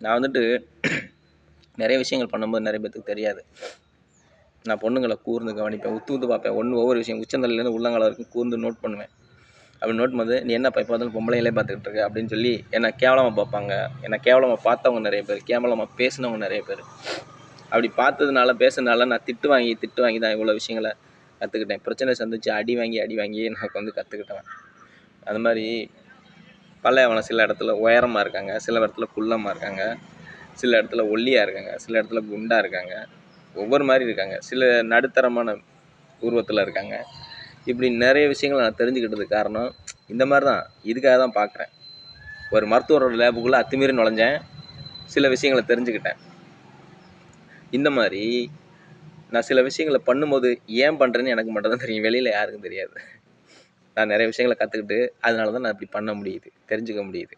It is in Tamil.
நான் வந்துட்டு நிறைய விஷயங்கள் பண்ணும்போது நிறைய பேத்துக்கு தெரியாது. நான் பொண்ணுங்கள கூர்ந்து கவனிப்பேன், உத்து பார்ப்பேன். ஒவ்வொரு விஷயம் உச்சந்தலையிலேருந்து உள்ளங்கால் வரைக்கும் கூர்ந்து நோட் பண்ணுவேன். அப்படி நோட் பண்ணும்போது, "நீ என்னப்பா எப்போ பார்த்தாலும் பொம்பளைங்களே பார்த்துக்கிட்டு இருக்க?" அப்படின்னு சொல்லி என்னை கேவலமாக பார்ப்பாங்க. என்னை கேவலமாக பார்த்தவங்க நிறைய பேர், கேவலமாக பேசினவங்க நிறைய பேர். அப்படி பார்த்ததுனால, பேசுனதுனால நான் திட்டு வாங்கி தான் இவ்வளோ விஷயங்கள கற்றுக்கிட்டேன். பிரச்சனை சந்திச்சு அடி வாங்கி எனக்கு வந்து கற்றுக்கிட்டேன். அது மாதிரி பல்லையாவனம் சில இடத்துல உயரமாக இருக்காங்க, சில இடத்துல குள்ளமாக இருக்காங்க, சில இடத்துல ஒல்லியாக இருக்காங்க, சில இடத்துல குண்டாக இருக்காங்க, ஒவ்வொரு மாதிரி இருக்காங்க, சில நடுத்தரமான உருவத்தில் இருக்காங்க. இப்படி நிறைய விஷயங்கள் நான் தெரிஞ்சுக்கிட்டதுக்கு காரணம் இந்த மாதிரி தான். இதுக்காக தான் பார்க்குறேன். ஒரு மருத்துவரோட லேபுக்குள்ளே அத்துமீறி நுழைஞ்சேன், சில விஷயங்களை தெரிஞ்சுக்கிட்டேன். இந்த மாதிரி நான் சில விஷயங்களை பண்ணும்போது ஏன் பண்ணுறேன்னு எனக்கு மட்டும் தான் தெரியும், வெளியில் யாருக்கும் தெரியாது. நான் நிறைய விஷயங்களை கற்றுக்கிட்டு அதனால தான் நான் இப்படி பண்ண முடியுது, தெரிஞ்சுக்க முடியுது.